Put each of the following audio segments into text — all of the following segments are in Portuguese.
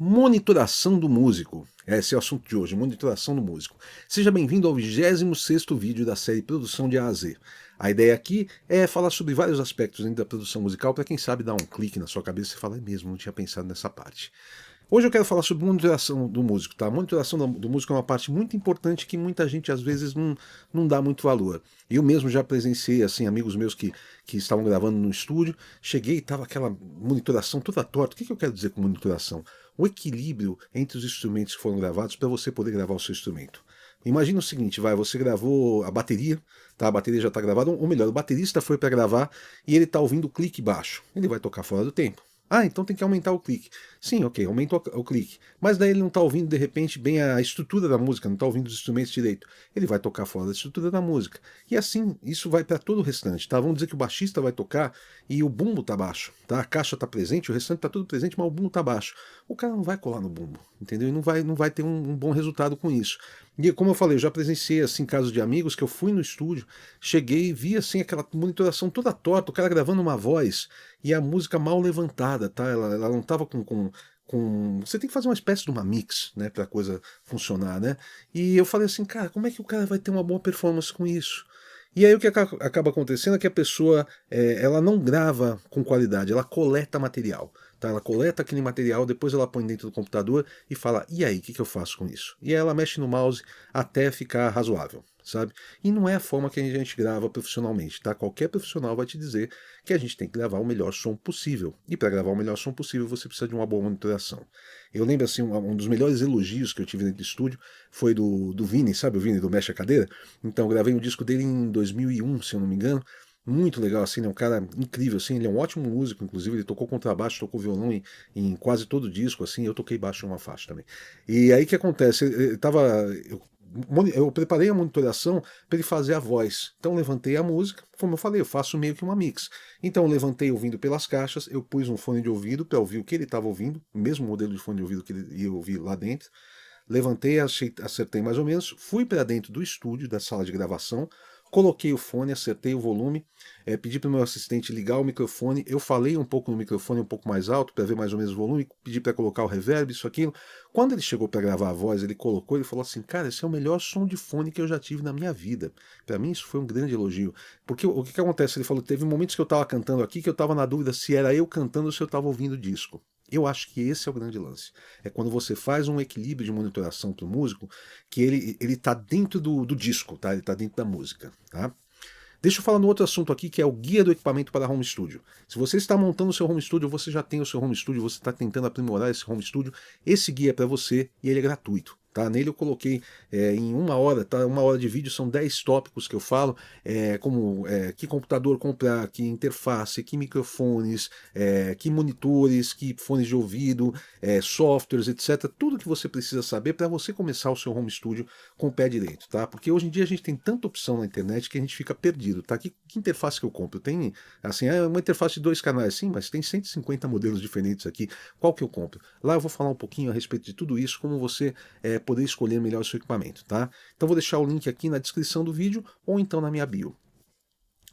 Monitoração do músico. Esse é o assunto de hoje, monitoração do músico. Seja bem-vindo ao 26º vídeo da série Produção de A a Z. A ideia aqui é falar sobre vários aspectos dentro da produção musical para quem sabe dar um clique na sua cabeça e falar, é mesmo, não tinha pensado nessa parte. Hoje eu quero falar sobre monitoração do músico, tá? A monitoração do músico é uma parte muito importante que muita gente às vezes não dá muito valor. Eu mesmo já presenciei, assim, amigos meus que estavam gravando no estúdio, cheguei e estava aquela monitoração toda torta. O que eu quero dizer com monitoração? O equilíbrio entre os instrumentos que foram gravados para você poder gravar o seu instrumento. Imagina o seguinte, você gravou a bateria, tá? A bateria já está gravada, ou melhor, o baterista foi para gravar e ele está ouvindo o clique baixo. Ele vai tocar fora do tempo. Ah, então tem que aumentar o clique. Sim, ok, aumenta o clique. Mas daí ele não está ouvindo, de repente, bem a estrutura da música, não está ouvindo os instrumentos direito. Ele vai tocar fora da estrutura da música. E assim, isso vai para todo o restante, tá? Vamos dizer que o baixista vai tocar e o bumbo está baixo, tá? A caixa está presente, o restante está tudo presente, mas o bumbo está baixo. O cara não vai colar no bumbo, entendeu? E não vai ter um bom resultado com isso. E como eu falei, eu já presenciei, assim, casos de amigos que eu fui no estúdio, cheguei e vi, assim, aquela monitoração toda torta, o cara gravando uma voz e a música mal levantada, tá? Ela não estava com. Você tem que fazer uma espécie de uma mix, né, para a coisa funcionar, né? E eu falei assim, cara, como é que o cara vai ter uma boa performance com isso? E aí o que acaba acontecendo é que a pessoa ela não grava com qualidade, ela coleta material. Tá? Ela coleta aquele material, depois ela põe dentro do computador e fala, e aí, o que eu faço com isso? E aí ela mexe no mouse até ficar razoável, sabe? E não é a forma que a gente grava profissionalmente, tá? Qualquer profissional vai te dizer que a gente tem que gravar o melhor som possível. E para gravar o melhor som possível, você precisa de uma boa monitoração. Eu lembro, assim, um dos melhores elogios que eu tive dentro do estúdio foi do Vini, sabe o Vini do Mexe a Cadeira? Então, eu gravei o disco dele em 2001, se eu não me engano. Muito legal, assim, ele é um cara incrível, assim, ele é um ótimo músico, inclusive, ele tocou contrabaixo, tocou violão em quase todo o disco, assim, eu toquei baixo em uma faixa também. E aí o que acontece? Eu preparei a monitoração para ele fazer a voz. Então levantei a música, como eu falei, eu faço meio que uma mix. Então eu levantei ouvindo pelas caixas, eu pus um fone de ouvido para ouvir o que ele estava ouvindo, o mesmo modelo de fone de ouvido que ele ia ouvir lá dentro. Levantei, acertei mais ou menos, fui para dentro do estúdio, da sala de gravação, coloquei o fone, acertei o volume, pedi para o meu assistente ligar o microfone, eu falei um pouco no microfone um pouco mais alto para ver mais ou menos o volume, pedi para colocar o reverb, isso, aquilo. Quando ele chegou para gravar a voz, ele colocou, ele falou assim, cara, esse é o melhor som de fone que eu já tive na minha vida. Para mim isso foi um grande elogio. Porque o que acontece? Ele falou, teve momentos que eu estava cantando aqui que eu estava na dúvida se era eu cantando ou se eu estava ouvindo o disco. Eu acho que esse é o grande lance. É quando você faz um equilíbrio de monitoração para o músico, que ele está dentro do disco, tá? Ele está dentro da música, tá? Deixa eu falar no outro assunto aqui, que é o guia do equipamento para home studio. Se você está montando o seu home studio, você já tem o seu home studio, você está tentando aprimorar esse home studio, esse guia é para você e ele é gratuito. Tá? Nele eu coloquei em uma hora, tá? Uma hora de vídeo, são 10 tópicos que eu falo, como que computador comprar, que interface, que microfones, que monitores, que fones de ouvido, softwares, etc. Tudo que você precisa saber para você começar o seu home studio com o pé direito, tá? Porque hoje em dia a gente tem tanta opção na internet que a gente fica perdido, tá? Que interface que eu compro? Tem, assim, uma interface de 2 canais, sim, mas tem 150 modelos diferentes aqui. Qual que eu compro? Lá eu vou falar um pouquinho a respeito de tudo isso, como você poder escolher melhor o seu equipamento, tá? Então vou deixar o link aqui na descrição do vídeo ou então na minha bio.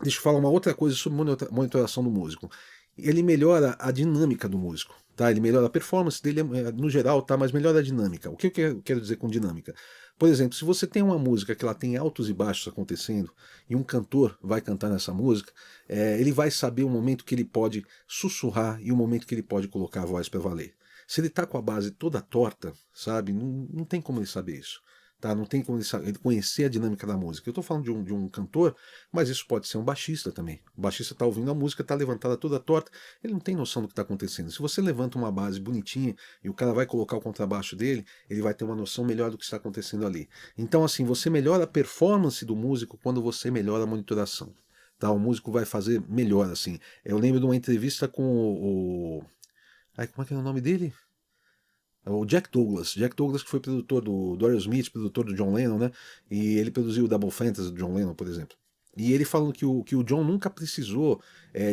Deixa eu falar uma outra coisa sobre monitoração do músico. Ele melhora a dinâmica do músico, tá? Ele melhora a performance dele no geral, tá? Mas melhora a dinâmica. O que eu quero dizer com dinâmica? Por exemplo, se você tem uma música que ela tem altos e baixos acontecendo e um cantor vai cantar nessa música, ele vai saber o momento que ele pode sussurrar e o momento que ele pode colocar a voz para valer. Se ele está com a base toda torta, sabe, não tem como ele saber isso. Tá? Não tem como ele conhecer a dinâmica da música. Eu estou falando de um cantor, mas isso pode ser um baixista também. O baixista está ouvindo a música, está levantada toda torta, ele não tem noção do que está acontecendo. Se você levanta uma base bonitinha e o cara vai colocar o contrabaixo dele, ele vai ter uma noção melhor do que está acontecendo ali. Então, assim, você melhora a performance do músico quando você melhora a monitoração. Tá? O músico vai fazer melhor, assim. Eu lembro de uma entrevista com Ai, como é que é o nome dele? É o Jack Douglas. Jack Douglas que foi produtor do Aerosmith, produtor do John Lennon, né? E ele produziu o Double Fantasy do John Lennon, por exemplo. E ele falando que o John nunca precisou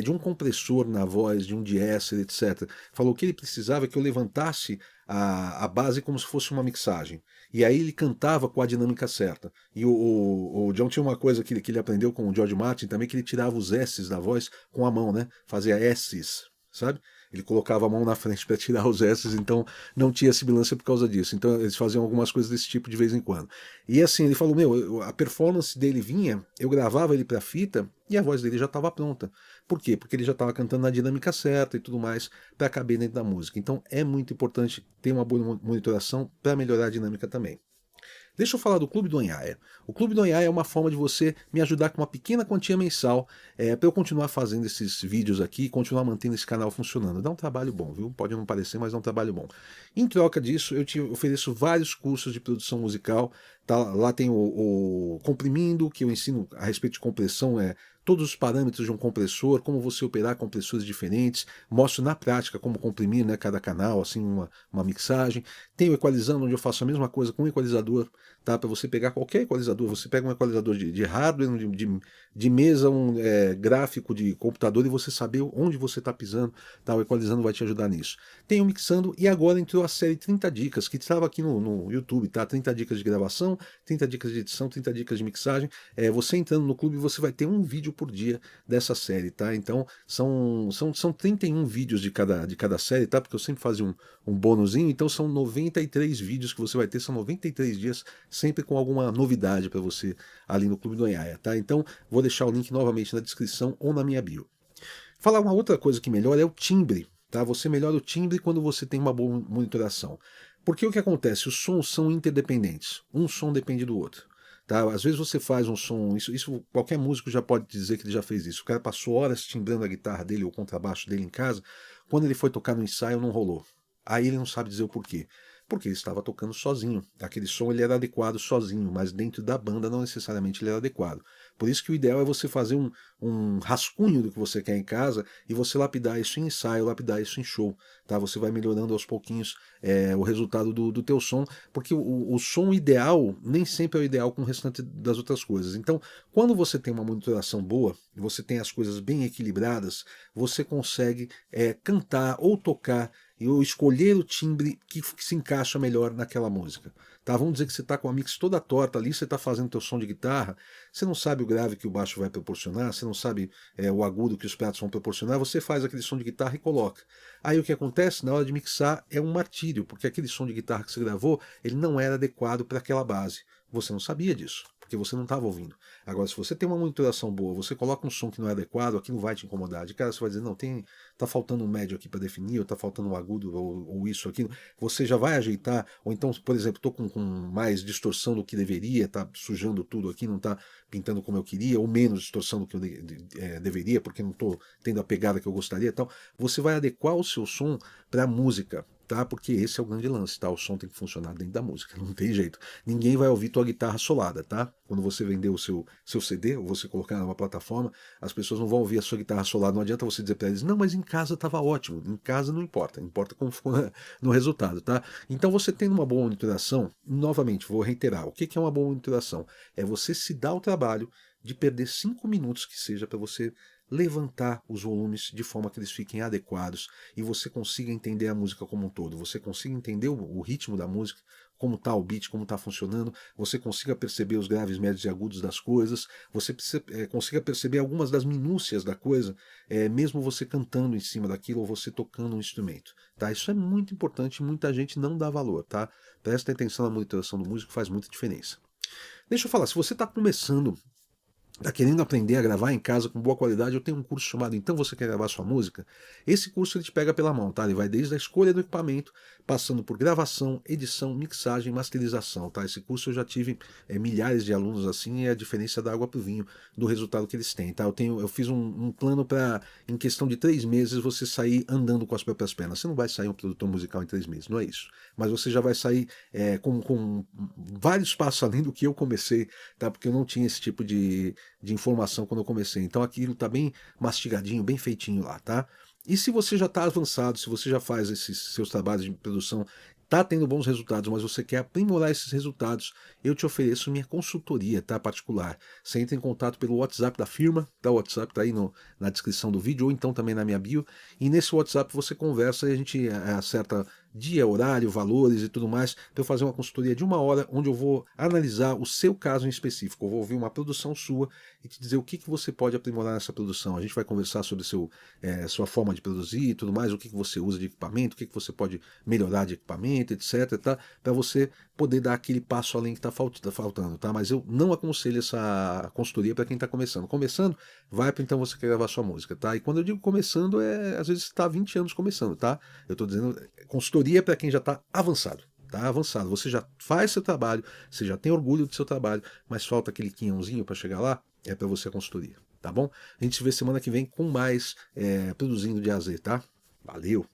de um compressor na voz, de um de-esser, etc. Falou que ele precisava que eu levantasse a base como se fosse uma mixagem. E aí ele cantava com a dinâmica certa. E o John tinha uma coisa que ele aprendeu com o George Martin também, que ele tirava os S's da voz com a mão, né? Fazia S's, sabe? Ele colocava a mão na frente para tirar os S's, então não tinha sibilância por causa disso. Então eles faziam algumas coisas desse tipo de vez em quando. E assim, ele falou, meu, a performance dele vinha, eu gravava ele para fita e a voz dele já estava pronta. Por quê? Porque ele já estava cantando na dinâmica certa e tudo mais para caber dentro da música. Então é muito importante ter uma boa monitoração para melhorar a dinâmica também. Deixa eu falar do Clube do Anhaia. O Clube do Anhaia é uma forma de você me ajudar com uma pequena quantia mensal para eu continuar fazendo esses vídeos aqui e continuar mantendo esse canal funcionando. Dá um trabalho bom, viu? Pode não parecer, mas dá um trabalho bom. Em troca disso, eu te ofereço vários cursos de produção musical. Tá? Lá tem o Comprimindo, que eu ensino a respeito de compressão, todos os parâmetros de um compressor, como você operar compressores diferentes, mostro na prática como comprimir, né, cada canal, assim, uma mixagem. Tem o Equalizando, onde eu faço a mesma coisa com o equalizador, tá? Para você pegar qualquer equalizador, você pega um equalizador de hardware, de mesa, gráfico de computador e você saber onde você está pisando, tá? O Equalizando vai te ajudar nisso. Tem o Mixando e agora entrou a série 30 dicas, que estava aqui no YouTube, tá? 30 dicas de gravação, 30 dicas de edição, 30 dicas de mixagem. Você entrando no clube, você vai ter um vídeo por dia dessa série, tá? Então são 31 vídeos de cada série, tá? Porque eu sempre fazia um bônusinho, então são 93 vídeos que você vai ter, são 93 dias, sempre com alguma novidade para você ali no Clube do Anhaia, tá? Então vou deixar o link novamente na descrição ou na minha bio. Falar uma outra coisa que melhora é o timbre, tá? Você melhora o timbre quando você tem uma boa monitoração. Porque o que acontece? Os sons são interdependentes. Um som depende do outro. Tá? Às vezes você faz um som, isso qualquer músico já pode dizer que ele já fez isso. O cara passou horas timbrando a guitarra dele ou o contrabaixo dele em casa, quando ele foi tocar no ensaio não rolou. Aí ele não sabe dizer o porquê. Porque ele estava tocando sozinho. Aquele som ele era adequado sozinho, mas dentro da banda não necessariamente ele era adequado. Por isso que o ideal é você fazer um rascunho do que você quer em casa e você lapidar isso em ensaio, lapidar isso em show. Tá? Você vai melhorando aos pouquinhos o resultado do teu som, porque o som ideal nem sempre é o ideal com o restante das outras coisas. Então, quando você tem uma monitoração boa, você tem as coisas bem equilibradas, você consegue cantar ou tocar ou escolher o timbre que se encaixa melhor naquela música. Tá? Vamos dizer que você está com a mix toda torta ali, você está fazendo teu som de guitarra, você não sabe o grave que o baixo vai proporcionar, você não sabe o agudo que os pratos vão proporcionar, você faz aquele som de guitarra e coloca. Aí o que acontece na hora de mixar é um martírio, porque aquele som de guitarra que você gravou, ele não era adequado para aquela base. Você não sabia disso, porque você não estava ouvindo. Agora, se você tem uma monitoração boa, você coloca um som que não é adequado, aqui não vai te incomodar. De cara, você vai dizer, não, tá faltando um médio aqui para definir, ou tá faltando um agudo, ou isso, aquilo. Você já vai ajeitar, ou então, por exemplo, estou com mais distorção do que deveria, tá sujando tudo aqui, não tá pintando como eu queria, ou menos distorção do que eu deveria, porque não estou tendo a pegada que eu gostaria e tal. Você vai adequar o seu som para a música. Tá? Porque esse é o grande lance, tá? O som tem que funcionar dentro da música, não tem jeito. Ninguém vai ouvir tua guitarra solada, tá? Quando você vender o seu CD, ou você colocar numa plataforma, as pessoas não vão ouvir a sua guitarra solada. Não adianta você dizer para eles, não, mas em casa estava ótimo. Em casa não importa, importa como ficou no resultado, tá? Então você tendo uma boa monitoração, novamente, vou reiterar, o que é uma boa monitoração? É você se dar o trabalho de perder 5 minutos que seja para você levantar os volumes de forma que eles fiquem adequados e você consiga entender a música como um todo, você consiga entender o ritmo da música, como está o beat, como está funcionando, você consiga perceber os graves, médios e agudos das coisas, você consiga perceber algumas das minúcias da coisa, mesmo você cantando em cima daquilo ou você tocando um instrumento. Tá? Isso é muito importante, muita gente não dá valor. Tá? Presta atenção na monitoração do músico, faz muita diferença. Deixa eu falar, se você está começando, está querendo aprender a gravar em casa com boa qualidade, eu tenho um curso chamado Então Você Quer Gravar Sua Música? Esse curso ele te pega pela mão, tá? Ele vai desde a escolha do equipamento, passando por gravação, edição, mixagem, masterização, tá? Esse curso eu já tive milhares de alunos assim, e a diferença da água para o vinho do resultado que eles têm, tá? Eu fiz um plano para, em questão de 3 meses, você sair andando com as próprias pernas. Você não vai sair um produtor musical em 3 meses, não é isso. Mas você já vai sair com vários passos além do que eu comecei, tá? Porque eu não tinha esse tipo de informação quando eu comecei. Então aquilo está bem mastigadinho, bem feitinho lá, tá? E se você já está avançado, se você já faz esses seus trabalhos de produção, está tendo bons resultados, mas você quer aprimorar esses resultados, eu te ofereço minha consultoria, tá, particular. Você entra em contato pelo WhatsApp da firma, tá? O WhatsApp está aí na descrição do vídeo, ou então também na minha bio, e nesse WhatsApp você conversa e a gente acerta dia, horário, valores e tudo mais, para eu fazer uma consultoria de 1 hora, onde eu vou analisar o seu caso em específico. Eu vou ouvir uma produção sua e te dizer o que você pode aprimorar nessa produção. A gente vai conversar sobre sua forma de produzir e tudo mais, o que você usa de equipamento, o que você pode melhorar de equipamento, etc, tá? Para você poder dar aquele passo além que está faltando, tá? Mas eu não aconselho essa consultoria para quem está começando. Começando, vai para então você quer gravar sua música, tá? E quando eu digo começando, às vezes está 20 anos começando, tá? Eu estou dizendo consultoria para quem já está avançado. Tá avançado, você já faz seu trabalho, você já tem orgulho do seu trabalho, mas falta aquele quinhãozinho para chegar lá, é para você a consultoria, tá bom? A gente se vê semana que vem com mais Produzindo de A a Z, tá? Valeu!